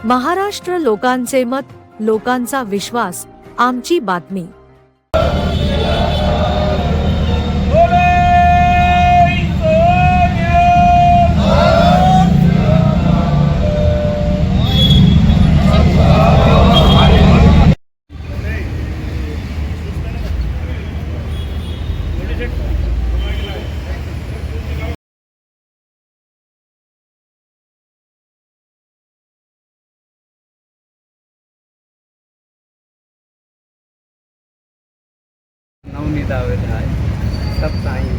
महाराष्ट्र लोकांचे मत, लोकांचा विश्वास, आमची बातमी। नवनीत आवेद है सब साई है।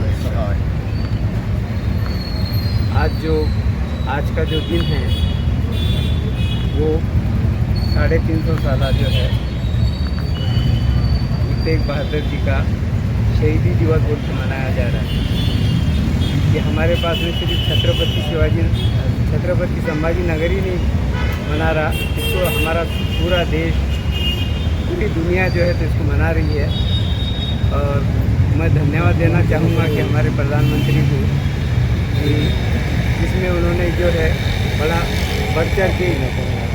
आज का जो दिन है वो 350 साल जो है तेग बहादुर जी का शहीदी दिवस बोल के मनाया जा रहा है। कि हमारे पास में सिर्फ छत्रपति संभाजी नगर ही नहीं मना रहा, इसको हमारा पूरा देश, पूरी दुनिया जो है तो इसको मना रही है। और मैं धन्यवाद देना चाहूँगा कि हमारे प्रधानमंत्री को कि इसमें उन्होंने जो है बड़ा बढ़ चढ़ के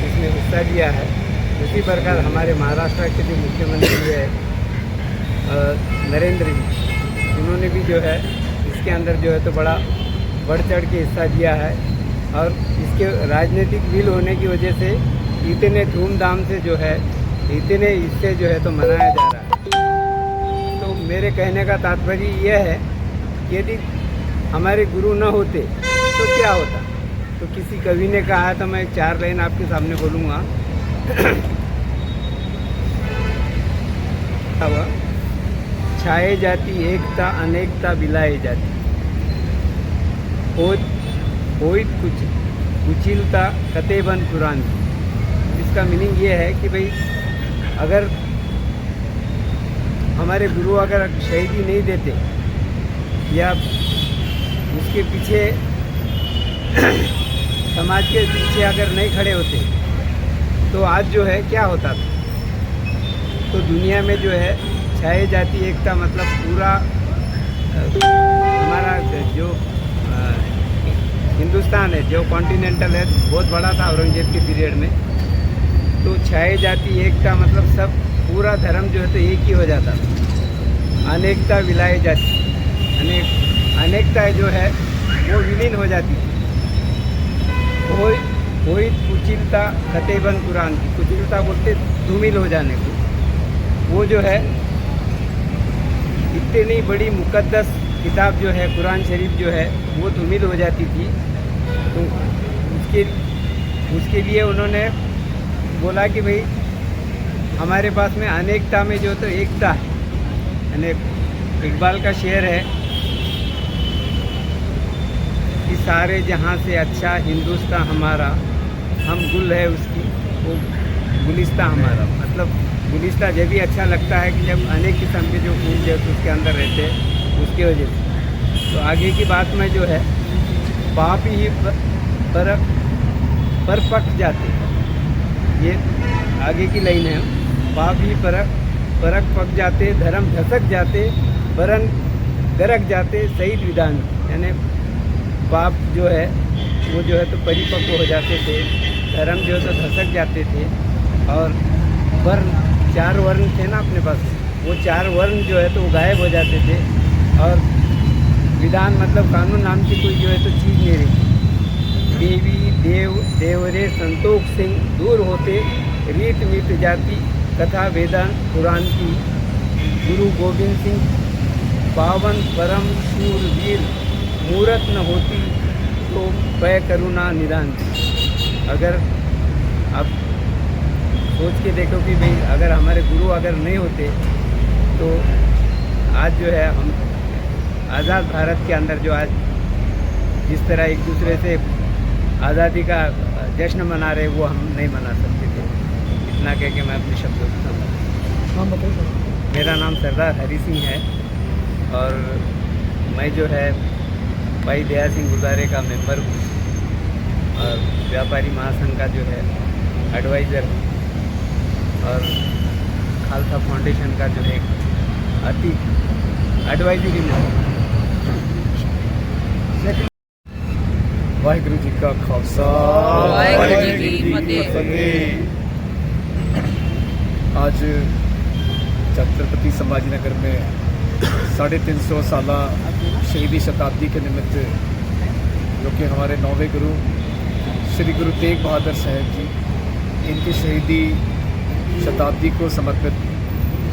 इसमें हिस्सा लिया है। उसी प्रकार हमारे महाराष्ट्र के जो मुख्यमंत्री है नरेंद्र जी, उन्होंने भी जो है इसके अंदर जो है तो बड़ा बढ़ चढ़ के हिस्सा लिया है। और इसके राजनीतिक बिल होने की वजह से इतने धूमधाम से जो है इतने इससे जो है तो मनाया जा रहा है। तो मेरे कहने का तात्पर्य यह है कि यदि हमारे गुरु न होते तो क्या होता। तो किसी कवि ने कहा है, तो मैं 4 लाइन आपके सामने बोलूँगा। छाए जाती एकता अनेकता बिलाए जाती, होइत कुछ कुचिलता कतेबन कुरान। इसका मीनिंग ये है कि भाई अगर हमारे गुरु अगर शहीदी नहीं देते या उसके पीछे समाज के पीछे अगर नहीं खड़े होते तो आज जो है क्या होता था। तो दुनिया में जो है छाए जाती एकता मतलब पूरा हमारा जो हिंदुस्तान है, जो कॉन्टिनेंटल है, बहुत बड़ा था औरंगजेब के पीरियड में। तो छाए जाती एकता मतलब सब पूरा धर्म जो है तो एक ही हो जाता था। अनेकता विलाए जाती, अनेकता जो है वो विलीन हो जाती थी। कोई कुचिलता खतेबन कुरान की, कुचिलता बोलते धूमिल हो जाने को। वो जो है इतनी बड़ी मुकद्दस किताब जो है कुरान शरीफ जो है वो धूमिल हो जाती थी। तो उसके लिए उन्होंने बोला कि भाई हमारे पास में अनेकता में जो तो एकता है। यानी इकबाल का शेर है कि सारे जहाँ से अच्छा हिंदुस्तान हमारा, हम गुल है उसकी वो गुलिस्ता हमारा। मतलब गुलिस्ता जब भी अच्छा लगता है कि जब अनेक किस्म के जो फूल जो उसके अंदर रहते हैं उसकी वजह से। तो आगे की बात में जो है पाप ही पर पक जाते, ये आगे की लाइन है। पाप ही परक पक जाते, धर्म धसक जाते, वरन गरक जाते शहीद विधान। यानी पाप जो है वो जो है तो परिपक्व हो जाते थे, धर्म जो है तो धसक जाते थे। और वर्ण 4 वर्ण थे ना अपने पास, वो 4 वर्ण जो है तो वो गायब हो जाते थे। और विधान मतलब कानून नाम की कोई जो है तो चीज़ नहीं रही। देवी देवरे संतोष सिंह दूर होते, रीत मित जाती कथा वेदांत पुराण की। गुरु गोविंद सिंह पावन परम शूर वीर, मूरत न होती तो पय करुणा निदान। अगर आप सोच के देखो कि भाई अगर हमारे गुरु अगर नहीं होते तो आज जो है हम आज़ाद भारत के अंदर जो आज जिस तरह एक दूसरे से आज़ादी का जश्न मना रहे वो हम नहीं मना सकते थे। इतना कह के मैं अपने शब्दों को समझा। नाम बताइए। मेरा नाम सरदार हरी सिंह है और मैं जो है भाई दया सिंह गुरुद्वारे का मेंबर हूँ और व्यापारी महासंघ का जो है एडवाइज़र हूँ और खालसा फाउंडेशन का जो है अति एडवाइजरी में वाहिगुरु जी का खालसा वाहिगुरु जी की फतेह। आज छत्रपति संभाजीनगर में 350 साला शहीदी शताब्दी के निमित्त जो कि हमारे 9वें गुरु श्री गुरु तेग बहादुर साहब जी, इनकी शहीदी शताब्दी को समर्पित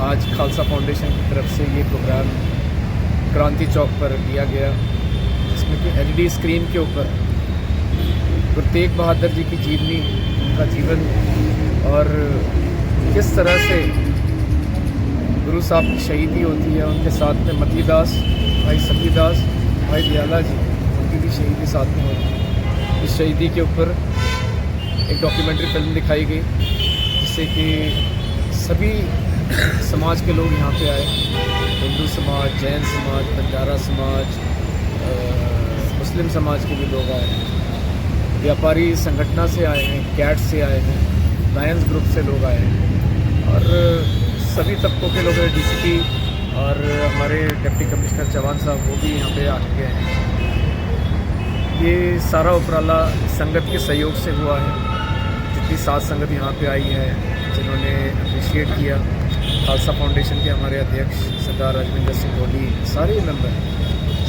आज खालसा फाउंडेशन की तरफ से ये प्रोग्राम क्रांति चौक पर लिया गया, जिसमें कि LED स्क्रीन के ऊपर गुरु तेग बहादुर जी की जीवनी, उनका जीवन और किस तरह से गुरु साहब की शहीदी होती है, उनके साथ में मतीदास, भाई सतीदास, भाई दयाला जी, उनकी भी शहीदी साथ में होती है। इस शहीदी के ऊपर एक डॉक्यूमेंट्री फिल्म दिखाई गई, जिससे कि सभी समाज के लोग यहाँ पे आए, हिंदू समाज, जैन समाज, बंजारा समाज, मुस्लिम समाज के भी लोग आए हैं, व्यापारी संगठन से आए हैं, कैट से आए हैं, लायंस ग्रुप से लोग आए हैं और सभी तबकों के लोग हैं। DCP और हमारे डिप्टी कमिश्नर चौहान साहब वो भी यहाँ पे आ गए हैं। ये सारा उपराला संगत के सहयोग से हुआ है। जितनी सात संगत यहाँ पे आई है, जिन्होंने अप्रिशिएट किया, खालसा फाउंडेशन के हमारे अध्यक्ष सरदार राजविंदर सिंह गोली, सारे मेंबर,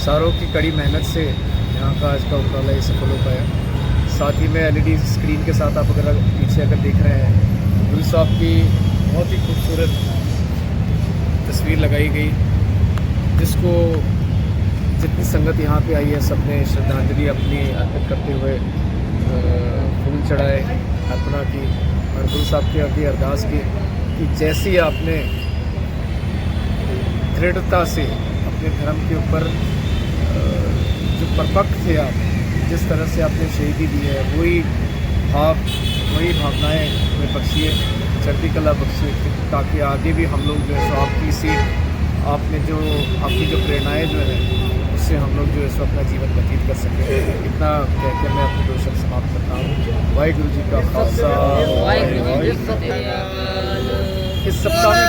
सारों की कड़ी मेहनत से यहाँ का आज का उपराला ये सफल हो पाया। साथ ही में LED स्क्रीन के साथ आप अगर पीछे देख रहे हैं, गुरु साहब की बहुत ही खूबसूरत तस्वीर लगाई गई, जिसको जितनी संगत यहाँ पे आई है सबने श्रद्धांजलि अपनी अर्पित करते हुए फूल चढ़ाए, अर्पणा की और गुरु साहब के आगे अरदास की कि जैसी आपने दृढ़ता से अपने धर्म के ऊपर जो परिपक्व थे आप, जिस तरह से आपने शहीदी दी है, वही भाव, वही भावनाएं हमें बख्शिए, चढ़ती कला बख्शिए, ताकि आगे भी हम लोग जो है सो आपकी सीख, आपने जो आपकी जो प्रेरणाएं जो है उससे हम लोग जो है सो अपना जीवन व्यतीत कर सकें। इतना कह के मैं अपने दो शब्द समाप्त करता हूँ। वाहिगुरु जी का खालसा, वाहिगुरु जी की फतेह। इस सप्ताह में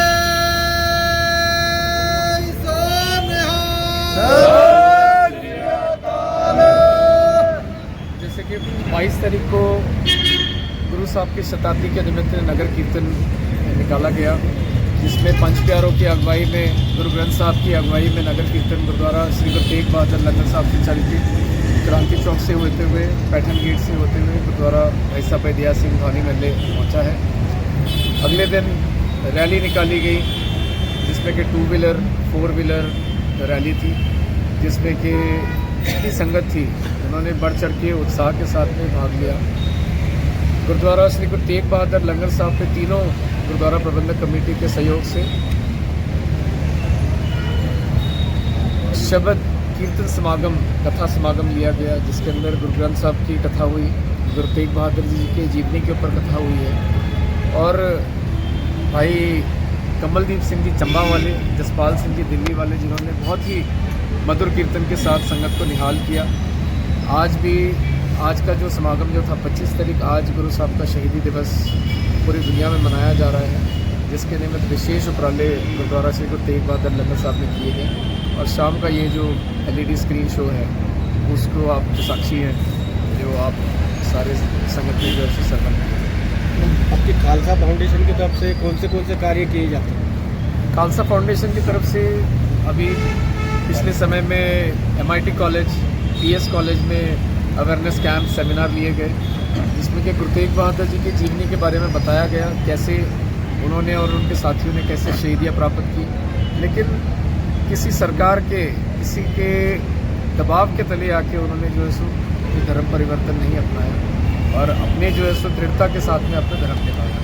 जैसे कि 22 तारीख को गुरु साहब की शताब्दी के निमित्त नगर कीर्तन निकाला गया, जिसमें पंच प्यारों की अगुवाई में, गुरु ग्रंथ साहब की अगुवाई में नगर कीर्तन गुरुद्वारा श्री गुरु तेग बहादुर लंगर साहब की चलती क्रांति चौक से होते हुए, पैटर्न गेट से होते हुए गुरुद्वारा भाई साहब दया सिंह धानी महल्ले पहुँचा है। अगले दिन रैली निकाली गई, जिसमें कि 2 व्हीलर 4 व्हीलर रैली थी, जिसमें कि इतनी संगत थी, उन्होंने बढ़ चढ़ के उत्साह के साथ में भाग लिया। गुरुद्वारा श्री गुरु तेग बहादुर लंगर साहब के तीनों गुरुद्वारा प्रबंधक कमेटी के सहयोग से शब्द कीर्तन समागम, कथा समागम लिया गया, जिसके अंदर गुरु ग्रंथ साहब की कथा हुई, गुरु तेग बहादुर जी के जीवनी के ऊपर कथा हुई है और भाई कमलदीप सिंह जी चंबा वाले, जसपाल सिंह जी दिल्ली वाले, जिन्होंने बहुत ही मधुर कीर्तन के साथ संगत को निहाल किया। आज भी आज का जो समागम जो था 25 तारीख, आज गुरु साहब का शहीदी दिवस पूरी दुनिया में मनाया जा रहा है, जिसके निमित्त विशेष उपराले गुरुद्वारा श्री गुरु तेग बहादुर लंगर साहब ने किए गए और शाम का ये जो LED स्क्रीन शो है उसको आप जो साक्षी हैं, जो आप सारे संगत में जो है सरबंद हैं। आपकी खालसा फाउंडेशन की तरफ से कौन से कार्य किए जाते हैं? खालसा फाउंडेशन की तरफ से अभी पिछले समय में MIT कॉलेज, PS कॉलेज में अवेयरनेस कैंप सेमिनार लिए गए, जिसमें कि गुरु तेग बहादुर जी की जीवनी के बारे में बताया गया, कैसे उन्होंने और उनके साथियों ने कैसे शहीदियाँ प्राप्त की, लेकिन किसी सरकार के, किसी के दबाव के तले आके उन्होंने जो है सो धर्म परिवर्तन नहीं अपनाया और अपने जो है सो दृढ़ता के साथ में अपना धर्म निभाया।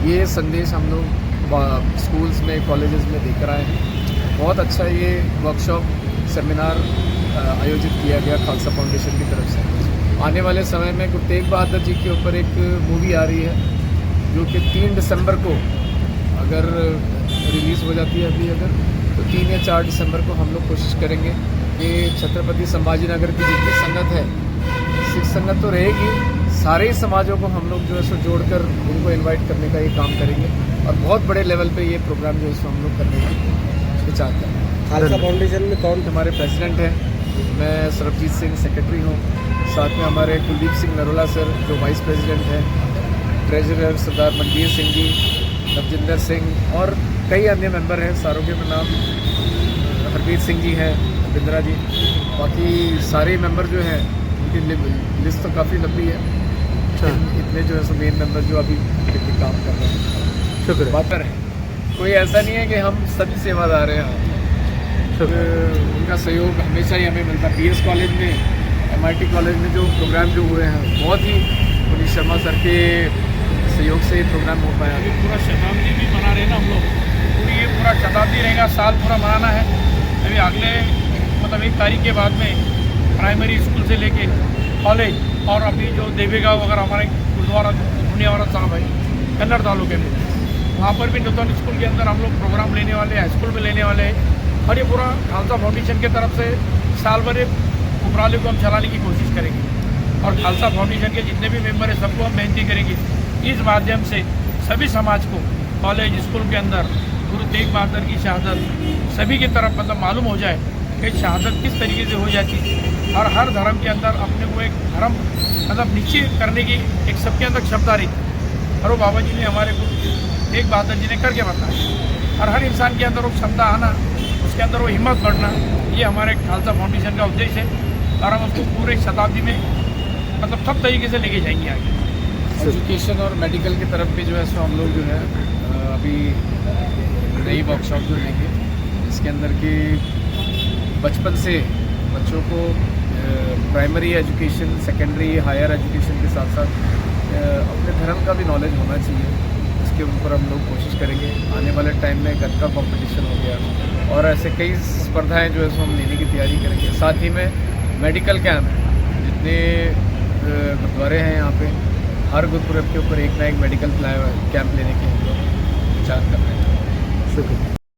ये संदेश हम लोग स्कूल्स में, कॉलेजेस में देकर आए हैं। बहुत अच्छा ये वर्कशॉप, सेमिनार आयोजित किया गया खालसा फाउंडेशन की तरफ से। आने वाले समय में गुरु तेग बहादुर जी के ऊपर एक मूवी आ रही है, जो कि 3 दिसंबर को अगर रिलीज़ हो जाती है, अभी अगर तो 3 या 4 दिसंबर को हम लोग कोशिश करेंगे कि छत्रपति संभाजीनगर की जितनी संगत है, सिख संगत तो रहेगी, सारे ही समाजों को हम लोग जो है सो जोड़कर उनको इनवाइट करने का ये काम करेंगे और बहुत बड़े लेवल पे ये प्रोग्राम जो है सो हम लोग करने का विचार करें। खालसा फाउंडेशन में कौन? हमारे प्रेसिडेंट हैं मैं सरबजीत सिंह सेक्रेटरी हूँ। साथ में हमारे कुलदीप सिंह नरोला सर जो वाइस प्रेसिडेंट हैं, ट्रेजरर सरदार मनवीर सिंह जी, नवजिंदर सिंह और कई अन्य मेंबर हैं। सारों के नाम हरमीत सिंह जी हैं, बिंद्रा जी, बाकी सारे मेंबर जो हैं उनकी लिस्ट तो काफ़ी लंबी है। इतने जो है सो मेन मेंबर जो अभी काम कर रहे हैं। शुक्रिया। बातर है, कोई ऐसा नहीं है कि हम सभी सेवादार हैं। उनका सहयोग हमेशा ही हमें मिलता है। पीएस कॉलेज में, MIT कॉलेज में जो प्रोग्राम जो हुए हैं बहुत ही पुनीत शर्मा सर के सहयोग से प्रोग्राम हो पाया। अभी पूरा शताब्दी भी मना रहे हैं ना हम लोग, पूरी ये पूरा शताब्दी रहेगा, साल पूरा मनाना है। अभी अगले मतलब 1 तारीख के बाद में प्राइमरी स्कूल से लेके कॉलेज और अभी जो देवेगा वगैरह हमारे गुरुद्वारा पुनियावाला साहब है कन्नड़ तालुके में, वहाँ पर भी नूतन स्कूल के अंदर हम लोग प्रोग्राम लेने वाले हैं, हाई स्कूल में लेने वाले हैं। और ये पूरा खालसा फाउंडेशन की तरफ से साल भर उपराले को हम चलाने की कोशिश करेंगे और खालसा फाउंडेशन के जितने भी मेंबर हैं सबको हम बेनती करेंगे इस माध्यम से सभी समाज को कॉलेज स्कूल के अंदर गुरु तेग बहादुर की शहादत सभी की तरफ मतलब मालूम हो जाए कि शहादत किस तरीके से हो जाती है और हर धर्म के अंदर अपने को एक धर्म मतलब निश्चित करने की एक सबके अंदर क्षमता रहती। और वो बाबा जी ने हमारे गुरु तेग बहादुर जी ने करके बताया और हर इंसान के अंदर वो क्षमता आना, उसके अंदर वो हिम्मत बढ़ना, ये हमारे खालसा फाउंडेशन का उद्देश्य है और हम उसको पूरे शताब्दी में मतलब सब तरीके से लेके जाएंगे आगे। एजुकेशन और मेडिकल की तरफ भी जो है सो हम लोग जो है अभी नई वर्कशॉप जो लेंगे, इसके अंदर की बचपन से बच्चों को primary education, secondary, higher education के साथ साथ अपने धर्म का भी नॉलेज होना चाहिए। इसके ऊपर हम लोग कोशिश करेंगे। आने वाले टाइम में गत का कॉम्पिटिशन हो गया और ऐसे कई स्पर्धाएं जो है सो हम लेने की तैयारी करेंगे। साथ ही में मेडिकल कैंप, जितने गुरुद्वारे हैं यहाँ पे हर गुरुपुरब के ऊपर एक ना एक मेडिकल कैंप लेने की हम लोग विचार कर रहे हैं। शुक्रिया।